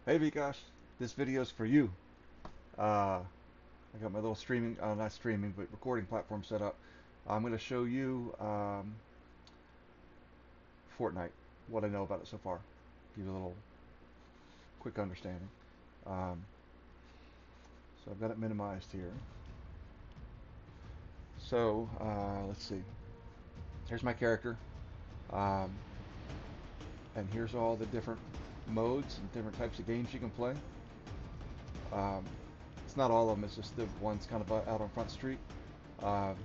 Hey Vikash, this video is for you. I got my little streaming, not streaming, but recording platform set up. I'm going to show you Fortnite, what I know about it so far. Give you a little quick understanding. Um, so I've got it minimized here. So let's see. Here's my character, um, and here's all the different modes and different types of games you can play. Um, it's not all of them. It's just the ones kind of out on Front Street. Um,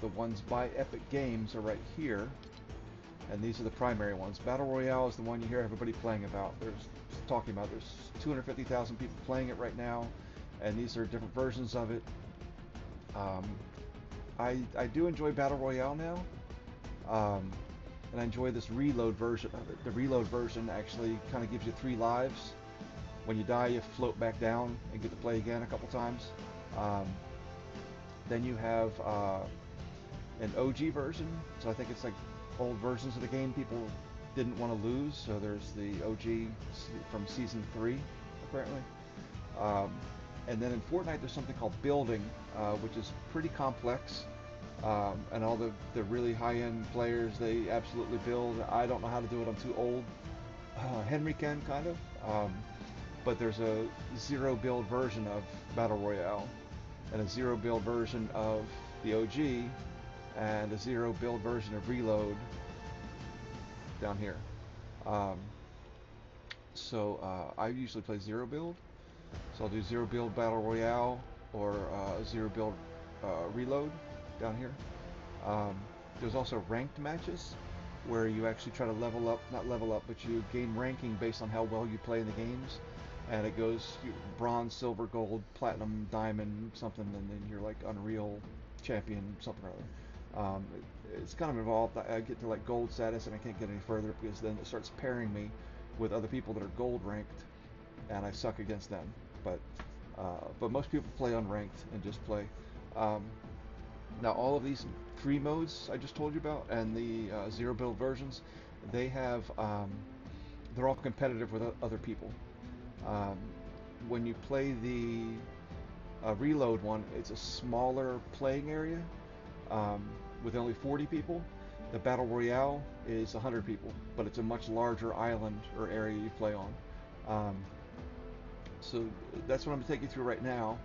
the ones by Epic Games are right here, and these are the primary ones. Battle Royale is the one you hear everybody playing about. There's 250,000 people playing it right now, and these are different versions of it. Um, I do enjoy Battle Royale now, um, and I enjoy this reload version of it. The reload version actually kind of gives you 3 lives. When you die, you float back down and get to play again a couple times. Um, then you have an OG version. So I think it's like old versions of the game people didn't want to lose. So there's the OG from season 3, apparently. Um, and then in Fortnite, there's something called building, which is pretty complex. And all the really high-end players, they absolutely build. I don't know how to do it. I'm too old. Henry can kind of. But there's a zero build version of Battle Royale and a zero build version of the OG and a zero build version of Reload down here. Um, I usually play zero build. So I'll do zero build Battle Royale or zero build Reload down here. Um, there's also ranked matches where you actually try to level up, not level up, but you gain ranking based on how well you play in the games. And it goes bronze, silver, gold, platinum, diamond, something, and then you're like Unreal champion, something or other. It's kind of involved. I get to like gold status and I can't get any further because then it starts pairing me with other people that are gold ranked, and I suck against them. But but most people play unranked and just play. Um, Now all of these free modes I just told you about and the zero build versions, they have they're all competitive with other people. Um, when you play the reload one, it's a smaller playing area um, with only 40 people. The Battle Royale is 100 people, but it's a much larger island or area you play on. Um, so that's what I'm going to take you through right now.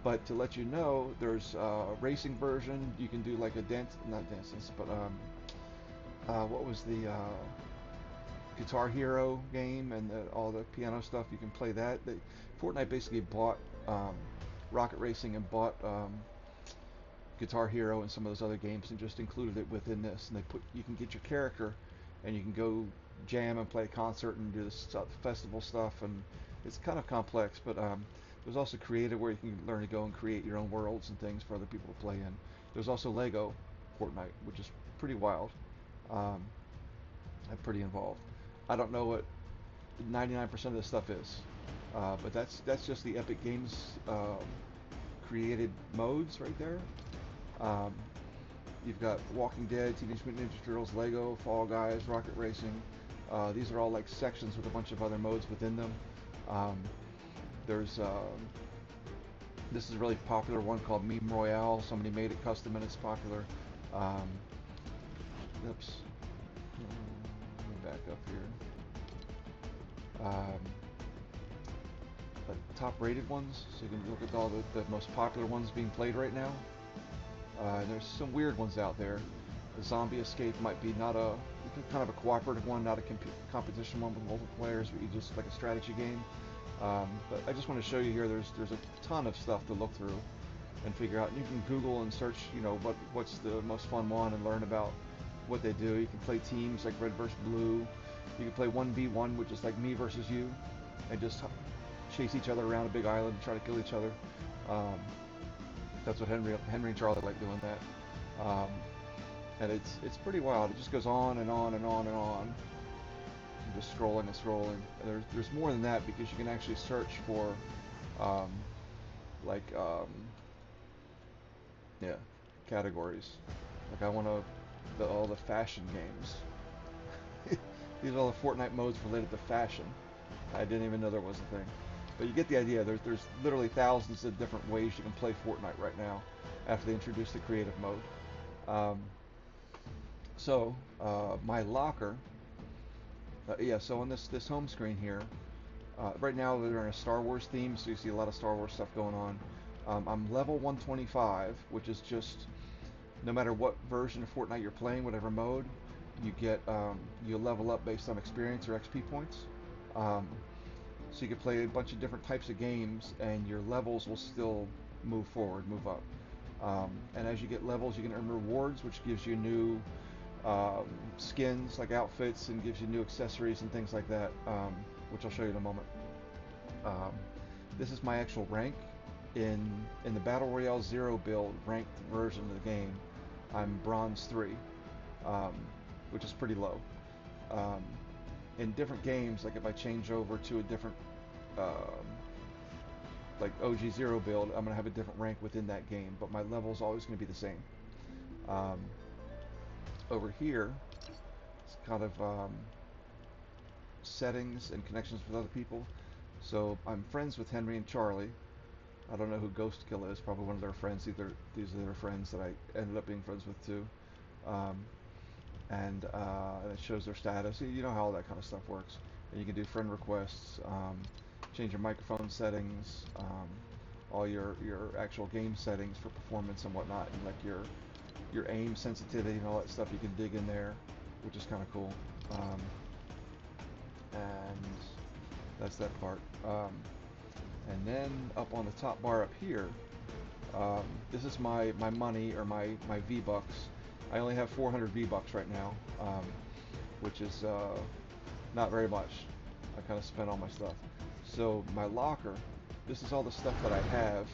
But to let you know, there's a racing version. You can do like a not dances, but what was the Guitar Hero game and all the piano stuff? You can play that. Fortnite basically bought um, Rocket Racing and bought Guitar Hero and some of those other games and just included it within this. And you can get your character and you can go jam and play a concert and do this festival stuff. And it's kind of complex, but there's also creative where you can learn to go and create your own worlds and things for other people to play in. There's also Lego Fortnite, which is pretty wild um, and pretty involved. I don't know what 99% of this stuff is, but that's just the Epic Games created modes right there. Um, you've got Walking Dead, Teenage Mutant Ninja Turtles, Lego, Fall Guys, Rocket Racing. These are all like sections with a bunch of other modes within them. Um, there's this is a really popular one called Meme Royale. Somebody made it custom and it's popular. Um, oops. Let me back up here. Um, top rated ones, so you can look at all the most popular ones being played right now. There's some weird ones out there. The Zombie Escape might be not a kind of a cooperative one, not a competition one with multiple players, but you just like a strategy game. But I just want to show you here. There's a ton of stuff to look through and figure out. And you can Google and search, what's the most fun one and learn about what they do. You can play teams like Red versus Blue. You can play 1v1, which is like me versus you, and just chase each other around a big island and try to kill each other. Um, that's what Henry and Charlie like doing that. And it's pretty wild. It just goes on and on and on and on. You're just scrolling and scrolling. And there's more than that because you can actually search for um, like yeah, categories. Like I want all the fashion games. These are all the Fortnite modes related to fashion. I didn't even know there was a thing. But you get the idea. There's literally thousands of different ways you can play Fortnite right now after they introduced the creative mode. Um, my locker, yeah, so on this home screen here, right now they're in a Star Wars theme, so you see a lot of Star Wars stuff going on. I'm level 125, which is just no matter what version of Fortnite you're playing, whatever mode, you level up based on experience or XP points. Um, so you can play a bunch of different types of games, and your levels will still move forward, move up. And as you get levels, you can earn rewards, which gives you new um, skins like outfits and gives you new accessories and things like that, which I'll show you in a moment. Um, this is my actual rank in the Battle Royale Zero build ranked version of the game. I'm Bronze 3, um, which is pretty low. Um, in different games, like if I change over to a different um, like OG Zero build, I'm gonna have a different rank within that game, but my level is always gonna be the same. Um, over here, it's kind of settings and connections with other people. So I'm friends with Henry and Charlie. I don't know who Ghostkill is. Probably one of their friends. These are their friends that I ended up being friends with too. Um, and it shows their status. You know how all that kind of stuff works. And you can do friend requests, change your microphone settings, all your actual game settings for performance and whatnot, and like your aim sensitivity and all that stuff. You can dig in there, which is kind of cool. And that's that part. And then up on the top bar up here, this is my money or my V-Bucks. I only have 400 V-Bucks right now, which is not very much. I kind of spent all my stuff. So my locker, this is all the stuff that I have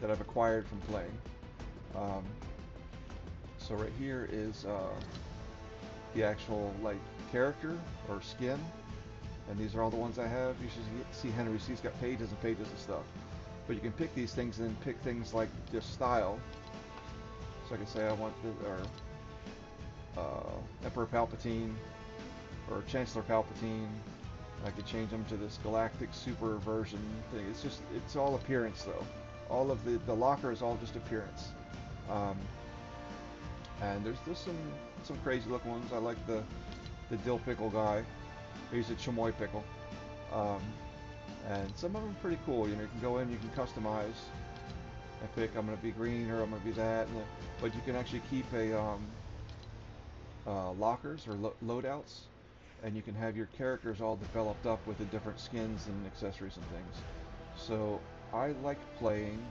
that I've acquired from playing. Um, so right here is the actual like character or skin, and these are all the ones I have. You should see Henry's. He's got pages and pages of stuff. But you can pick these things and then pick things like just style. So I can say I want Emperor Palpatine or Chancellor Palpatine. I could change them to this galactic super version thing. It's all appearance though. All of the locker is all just appearance. Um, and there's some crazy looking ones. I like the dill pickle guy. He's a chamoy pickle. Um, and some of them are pretty cool. You know, you can go in, you can customize and pick. I'm gonna be green or I'm gonna be that. But you can actually keep lockers or loadouts, and you can have your characters all developed up with the different skins and accessories and things. So I like playing.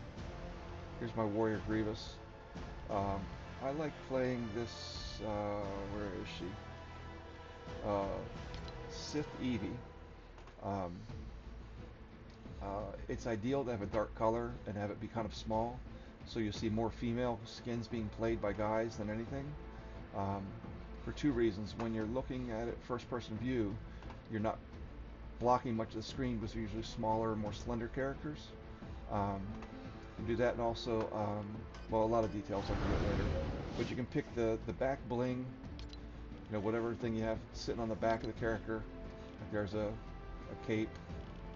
Here's my Warrior Grievous. I like playing this. Where is she? Sith Evie. Um, it's ideal to have a dark color and have it be kind of small, so you see more female skins being played by guys than anything. Um, for two reasons. When you're looking at it first-person view, you're not blocking much of the screen because they're usually smaller, more slender characters. You do that, and also, well, a lot of details I can get later. But you can pick the back bling, you know, whatever thing you have sitting on the back of the character. Like there's a cape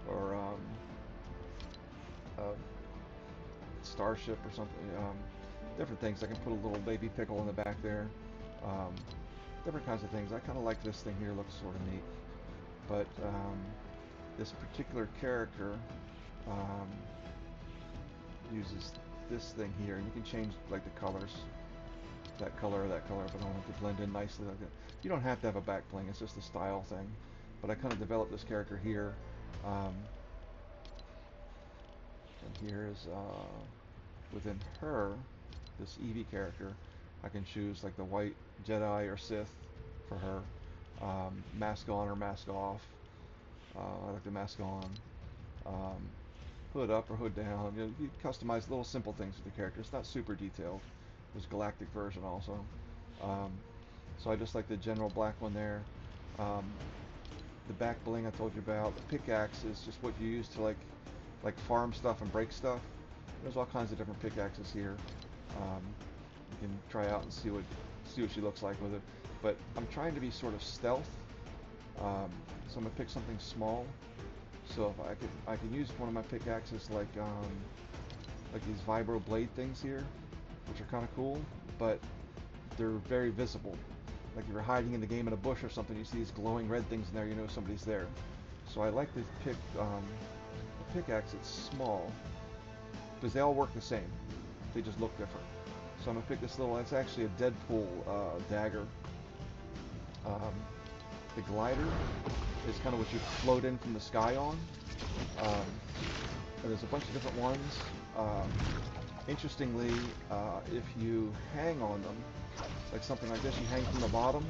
or a starship or something. Different things. I can put a little baby pickle in the back there. Um, different kinds of things. I kind of like this thing here. Looks sort of neat. But this particular character uses this thing here, and you can change like the colors. That color or that color, but I want it to blend in nicely like that. You don't have to have a back bling. It's just a style thing. But I kind of developed this character here. And here's within her, this Evie character, I can choose like the white Jedi or Sith for her, mask on or mask off. I like the mask on, hood up or hood down. You customize little simple things with the character. It's not super detailed. There's a galactic version also. Um, so I just like the general black one there. The back bling I told you about. The pickaxe is just what you use to like farm stuff and break stuff. There's all kinds of different pickaxes here. You can try out and see what she looks like with it. But I'm trying to be sort of stealth So I'm gonna pick something small. So if I can use one of my pickaxes like these vibro blade things here, which are kind of cool, but they're very visible. Like if you're hiding in the game in a bush or something, you see these glowing red things in there, you know somebody's there. So I like to pick a pickaxe that's small, because they all work the same. They just look different. So I'm gonna pick this little. It's actually a Deadpool dagger. Um, the glider is kind of what you float in from the sky on. Um, and there's a bunch of different ones. Um, Interestingly, if you hang on them, like something like this, you hang from the bottom.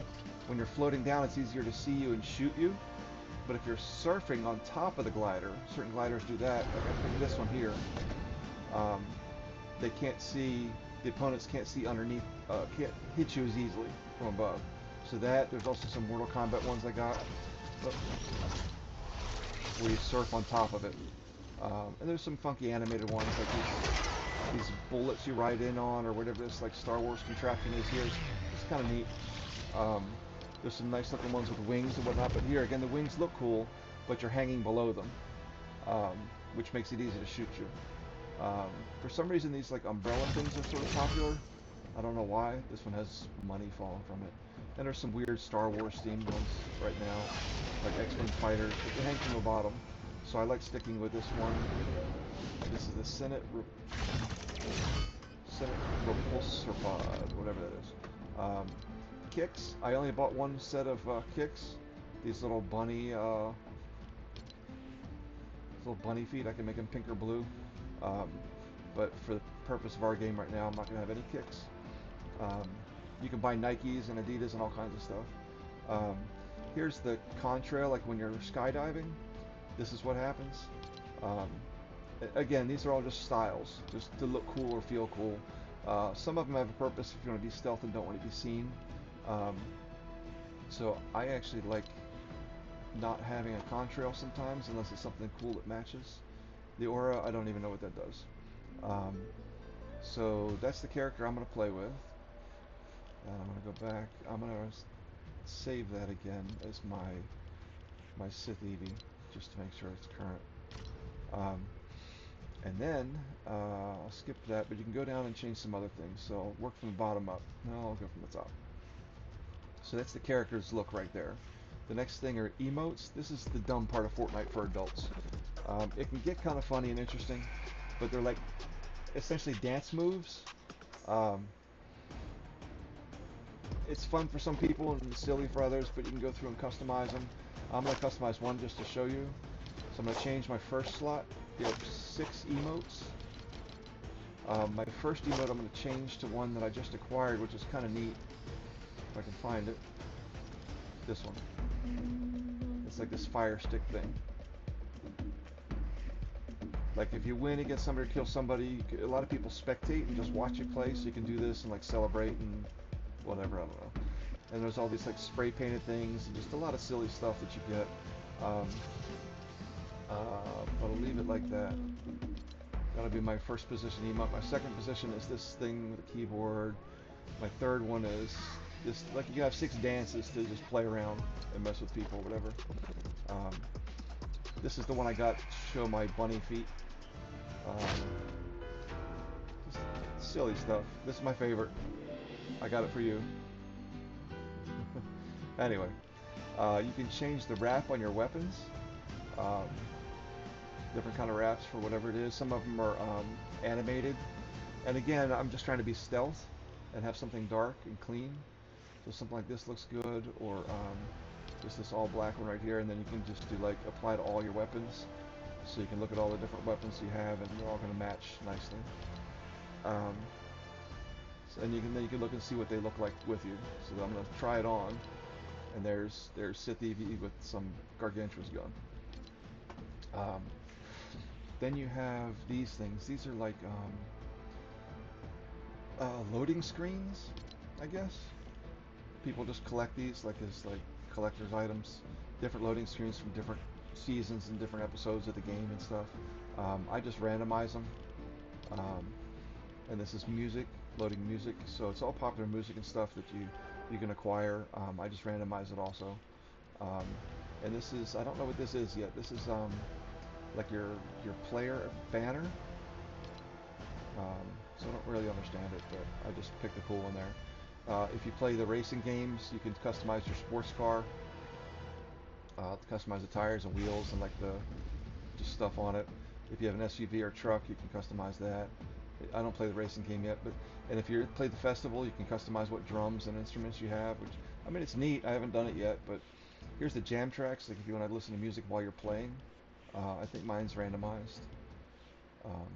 When you're floating down, it's easier to see you and shoot you. But if you're surfing on top of the glider, certain gliders do that. Like I picked this one here. Um, they can't see, the opponents can't see underneath, can't hit you as easily from above. So there's also some Mortal Kombat ones I got, where you surf on top of it. And there's some funky animated ones, like these bullets you ride in on, or whatever this like Star Wars contraption is here. It's kind of neat. There's some nice looking ones with wings and whatnot, but here again the wings look cool, but you're hanging below them, which makes it easy to shoot you. For some reason these like umbrella things are sort of popular. I don't know why. This one has money falling from it. And there's some weird Star Wars themed ones right now, like X-Wing fighters, but they hang from the bottom. So I like sticking with this one. This is the Senate Repulsor Pod, whatever that is. Kicks. I only bought one set of kicks. These little bunny feet. I can make them pink or blue. But for the purpose of our game right now, I'm not going to have any kicks. You can buy Nikes and Adidas and all kinds of stuff. Here's the contrail, like when you're skydiving. This is what happens. Again, these are all just styles, just to look cool or feel cool. Some of them have a purpose if you want to be stealth and don't want to be seen. So I actually like not having a contrail sometimes, unless it's something cool that matches. The aura, I don't even know what that does. So that's the character I'm going to play with. And I'm going to go back. I'm going to save that again as my Sith Eevee, just to make sure it's current. And then I'll skip that, but you can go down and change some other things. So I'll work from the bottom up. No, I'll go from the top. So that's the character's look right there. The next thing are emotes. This is the dumb part of Fortnite for adults. It can get kind of funny and interesting, but they're like essentially dance moves. It's fun for some people and silly for others, but you can go through and customize them. I'm going to customize one just to show you. So I'm going to change my first slot. You have 6 emotes. My first emote I'm going to change to one that I just acquired, which is kind of neat. If I can find it. This one. It's like this fire stick thing. Like if you win against somebody or kill somebody, a lot of people spectate and just watch you play, so you can do this and like celebrate and whatever, I don't know. And there's all these like spray painted things and just a lot of silly stuff that you get. But I'll leave it like that. That'll be my first position emote. My second position is this thing with a keyboard. My third one is this, like you have 6 dances to just play around and mess with people, whatever. This is the one I got to show my bunny feet. Just silly stuff. This is my favorite. I got it for you. Anyway, you can change the wrap on your weapons. Different kind of wraps for whatever it is. Some of them are animated. And again, I'm just trying to be stealth and have something dark and clean. So something like this looks good, or just this all black one right here, and then you can just do like apply to all your weapons. So you can look at all the different weapons you have, and they're all going to match nicely. And then you can look and see what they look like with you. So I'm going to try it on, and there's Sith Eevee with some gargantuous gun. Then you have these things. These are like loading screens, I guess. People just collect these like as like collector's items. Different loading screens from different seasons and different episodes of the game and stuff. I just randomize them. And this is music, loading music. So it's all popular music and stuff that you can acquire. I just randomize it also. And this is, I don't know what this is yet. This is like your player banner. So I don't really understand it, but I just picked a cool one there. If you play the racing games, you can customize your sports car, customize the tires and wheels and like the just stuff on it. If you have an SUV or truck, you can customize that. I don't play the racing game yet, but and if you play the festival, you can customize what drums and instruments you have. Which I mean, it's neat. I haven't done it yet, but here's the jam tracks. Like if you want to listen to music while you're playing, I think mine's randomized. Um,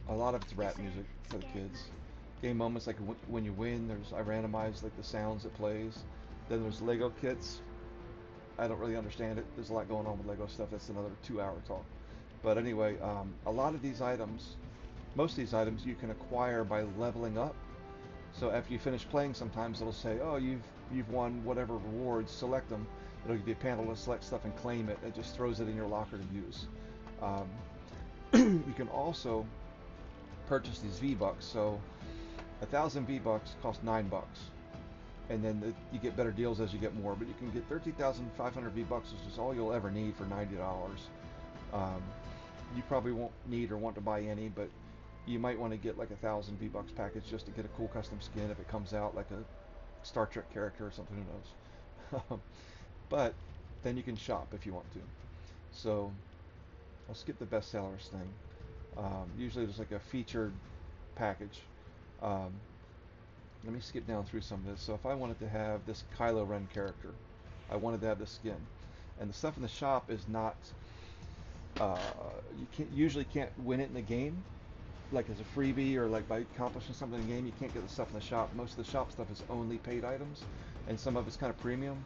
a lot of it's rap music for the kids. Game moments like when you win, I randomize like the sounds it plays. Then there's Lego kits. I don't really understand it. There's a lot going on with Lego stuff. That's another 2-hour talk. But anyway, a lot of these items, most of these items you can acquire by leveling up. So after you finish playing, sometimes it'll say, "Oh, you've won whatever rewards. Select them." It'll give you a panel to select stuff and claim it. It just throws it in your locker to use. Um, you can also purchase these V-Bucks. So 1,000 V-Bucks cost $9, and then you get better deals as you get more. But you can get 13,500 V-Bucks, which is all you'll ever need for $90. Um, you probably won't need or want to buy any, but you might want to get like 1,000 V-Bucks package just to get a cool custom skin if it comes out like a Star Trek character or something, who knows. But then you can shop if you want to. So I'll skip the bestsellers thing. Usually there's like a featured package. Um, Let me skip down through some of this. So if I wanted to have this Kylo Ren character, I wanted to have the skin. And the stuff in the shop is not, uh, usually can't win it in the game, like as a freebie or like by accomplishing something in the game. You can't get the stuff in the shop. Most of the shop stuff is only paid items, and some of it's kind of premium.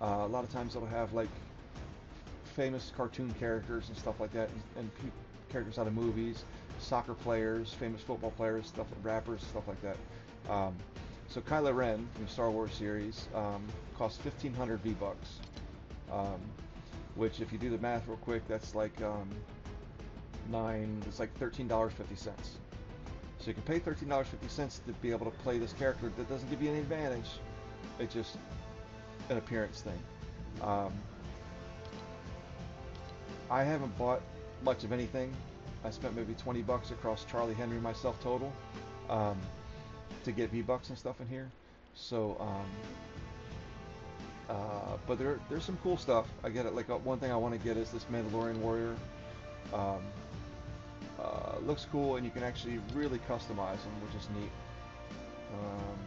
A lot of times it'll have like famous cartoon characters and stuff like that, and characters out of movies, soccer players, famous football players, stuff, rappers, stuff like that. Um, so Kylo Ren from the Star Wars series costs 1,500 V-Bucks, um, which if you do the math real quick, that's like it's like $13.50. So you can pay $13.50 to be able to play this character that doesn't give you any advantage. It's just an appearance thing. Um, I haven't bought much of anything. I spent maybe $20 across Charlie, Henry, myself total um, to get V-Bucks and stuff in here. So, but there's some cool stuff. I get it. Like one thing I want to get is this Mandalorian warrior. Um, looks cool, and you can actually really customize them, which is neat. Um,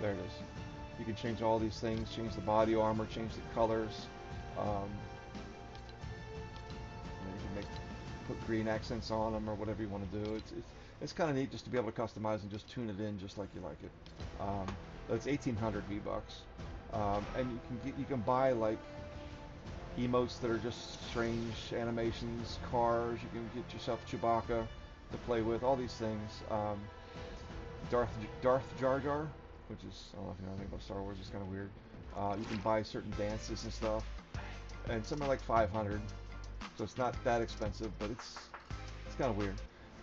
there it is. You can change all these things, change the body armor, change the colors. Um, you can put green accents on them or whatever you want to do. It's kind of neat just to be able to customize and just tune it in just like you like it. That's 1,800 V-Bucks, and you can buy like emotes that are just strange animations, cars. You can get yourself Chewbacca to play with. All these things. Darth Jar Jar, which is, I don't know if you know anything about Star Wars. It's kind of weird. You can buy certain dances and stuff, and some are like 500, so it's not that expensive, but it's kind of weird.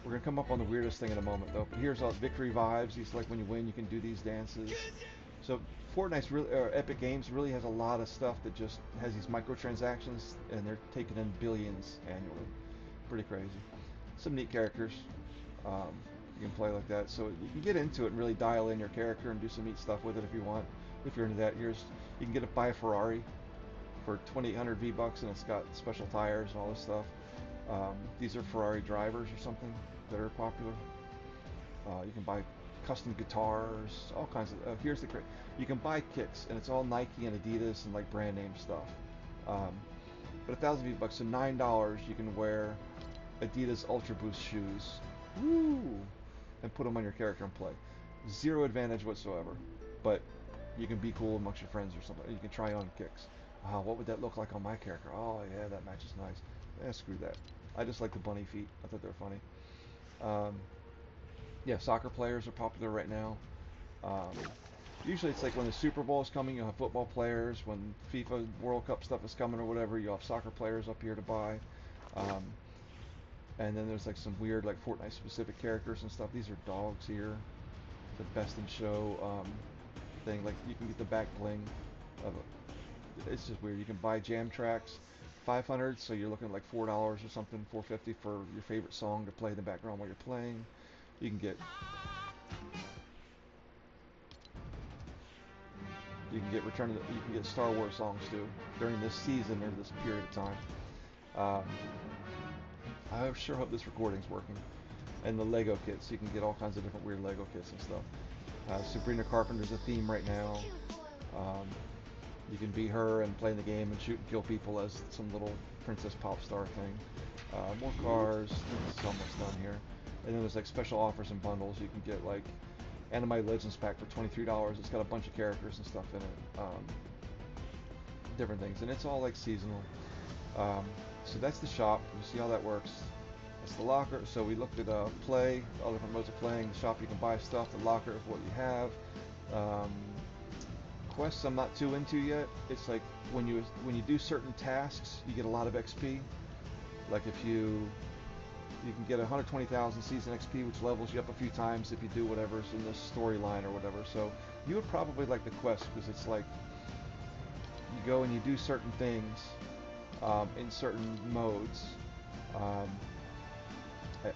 We're gonna come up on the weirdest thing in a moment, though. But here's all victory vibes. These, like when you win, you can do these dances. So Fortnite's really, or Epic Games really has a lot of stuff that just has these microtransactions, and they're taking in billions annually. Pretty crazy. Some neat characters. You can play like that, so you can get into it and really dial in your character and do some neat stuff with it if you want. If you're into that, you can get buy a Ferrari for 2,800 V-Bucks, and it's got special tires and all this stuff. These are Ferrari drivers or something that are popular. You can buy custom guitars, all kinds of. Here's the great. You can buy kicks, and it's all Nike and Adidas and like brand name stuff. But 1,000 V-Bucks, so $9, you can wear Adidas Ultra Boost shoes. Woo! And put them on your character and play. Zero advantage whatsoever, but you can be cool amongst your friends or something. You can try on kicks. What would that look like on my character? Oh yeah, that matches nice. Screw that. I just like the bunny feet. I thought they were funny. Yeah, soccer players are popular right now. Um, Usually it's like when the Super Bowl is coming, you'll have football players. When FIFA World Cup stuff is coming or whatever, you'll have soccer players up here to buy. Um, and then there's like some weird like Fortnite specific characters and stuff. These are dogs here. the best in show thing. Like you can get the back bling of it's just weird. You can buy jam tracks, 500, so you're looking at like $4 or something, 450 for your favorite song to play in the background while you're playing. You can get you can get Star Wars songs too during this season or this period of time. Um, I sure hope this recording's working. And the Lego kits, you can get all kinds of different weird Lego kits and stuff. Sabrina Carpenter's a theme right now. Um, you can be her and play in the game and shoot and kill people as some little princess pop star thing. More cars. It's almost done here. And then there's like special offers and bundles. You can get like Anime Legends pack for $23. It's got a bunch of characters and stuff in it. Different things, and it's all like seasonal. So that's the shop. You see how that works. That's the locker. So we looked at play, all different modes of playing. The shop, you can buy stuff. The locker is what you have. Quests I'm not too into yet. It's like when you do certain tasks, you get a lot of XP. Like if you can get 120,000 season XP, which levels you up a few times if you do whatever's in this storyline or whatever. So you would probably like the quest because it's like you go and you do certain things in certain modes.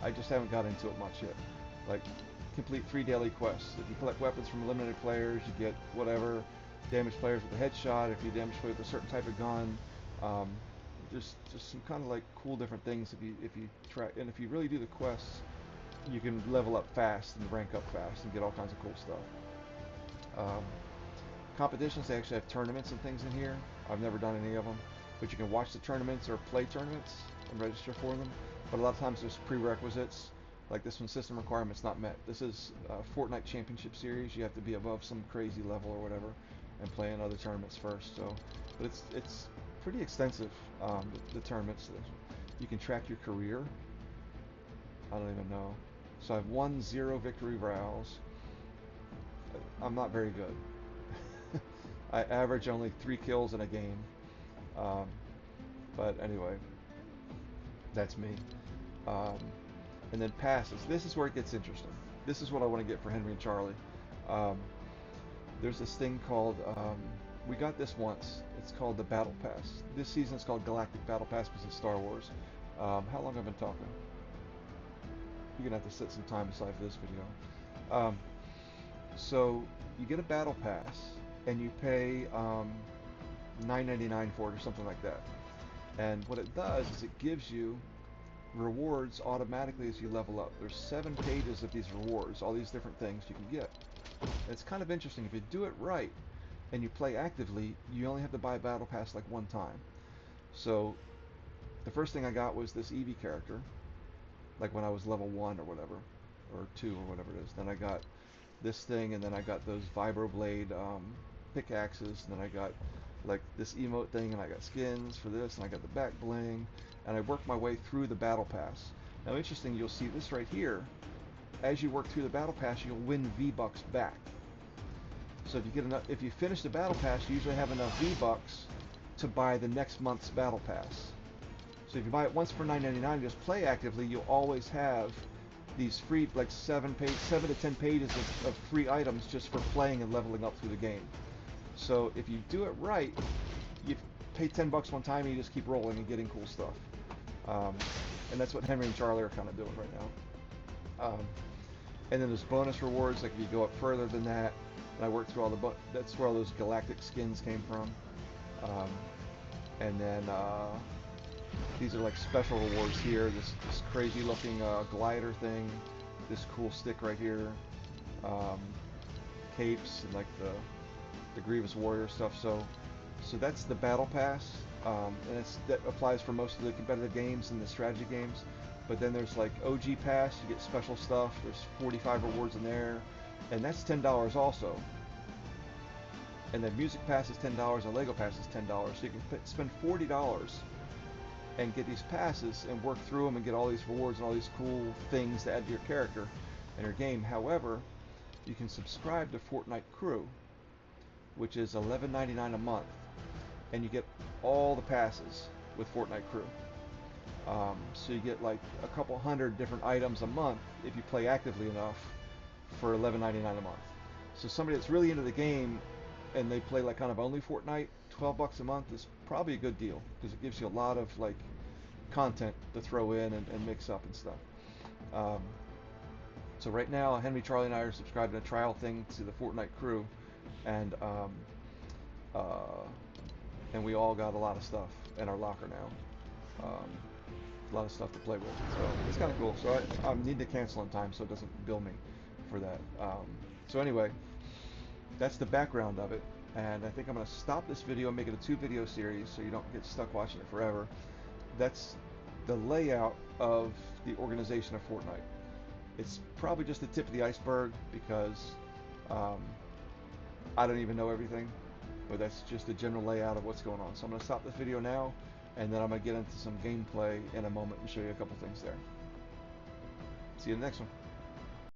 I just haven't got into it much yet. Like complete 3 daily quests. If you collect weapons from eliminated players, you get whatever. Damage players with a headshot. If you damage players with a certain type of gun. There's just some kind of like cool different things if you try, and if you really do the quests, you can level up fast and rank up fast and get all kinds of cool stuff. Competitions, they actually have tournaments and things in here. I've never done any of them, but you can watch the tournaments or play tournaments and register for them. But a lot of times there's prerequisites, like this one, system requirements not met. This is a Fortnite Championship Series. You have to be above some crazy level or whatever and play in other tournaments first. So, but it's pretty extensive, the tournaments. You can track your career. I don't even know. So I've won 0 victory royales. I'm not very good. I average only 3 kills in a game. But anyway, that's me. And then passes. This is where it gets interesting. This is what I want to get for Henry and Charlie. There's this thing called, we got this once. It's called the Battle Pass. This season it's called Galactic Battle Pass because it's Star Wars. How long have I been talking? You're going to have to set some time aside for this video. So you get a Battle Pass and you pay $9.99 for it or something like that. And what it does is it gives you rewards automatically as you level up. There's 7 pages of these rewards, all these different things you can get. And it's kind of interesting. If you do it right and you play actively, you only have to buy a battle pass like 1 time. So the first thing I got was this Eevee character, like when I was level 1 or whatever, or 2 or whatever it is. Then I got this thing, and then I got those Vibroblade pickaxes, and then I got like this emote thing, and I got skins for this, and I got the back bling, and I worked my way through the battle pass. Now interesting, you'll see this right here. As you work through the battle pass, you'll win V-Bucks back. So if you get enough, if you finish the battle pass, you usually have enough V-Bucks to buy the next month's battle pass. So if you buy it once for $9.99 and just play actively, you'll always have these free, like 7 to 10 pages of free items just for playing and leveling up through the game. So if you do it right, you pay $10 one time and you just keep rolling and getting cool stuff. And that's what Henry and Charlie are kind of doing right now. And then there's bonus rewards, like if you go up further than that, and I worked through all that's where all those galactic skins came from. And then these are like special rewards here. This crazy looking glider thing, this cool stick right here, capes, and like the Grievous Warrior stuff. So that's the battle pass, and that applies for most of the competitive games and the strategy games. But then there's like OG Pass, you get special stuff. There's 45 rewards in there, and that's $10 also. And then Music Pass is $10, and Lego Pass is $10. So you can spend $40 and get these passes and work through them and get all these rewards and all these cool things to add to your character and your game. However, you can subscribe to Fortnite Crew, which is $11.99 a month, and you get all the passes with Fortnite Crew. So you get like a couple hundred different items a month if you play actively enough for $11.99 a month. So somebody that's really into the game and they play like kind of only Fortnite, $12 a month is probably a good deal because it gives you a lot of like content to throw in and mix up and stuff. Um, so right now, Henry, Charlie, and I are subscribed to a trial thing to the Fortnite crew, and uh, and we all got a lot of stuff in our locker now. A lot of stuff to play with, so it's kind of cool. So I need to cancel in time so it doesn't bill me for that. So anyway, that's the background of it, and I think I'm going to stop this video and make it a 2-video series so you don't get stuck watching it forever. That's the layout of the organization of Fortnite. It's probably just the tip of the iceberg because I don't even know everything, but that's just the general layout of what's going on. So I'm going to stop this video now, and then I'm going to get into some gameplay in a moment and show you a couple things there. See you in the next one.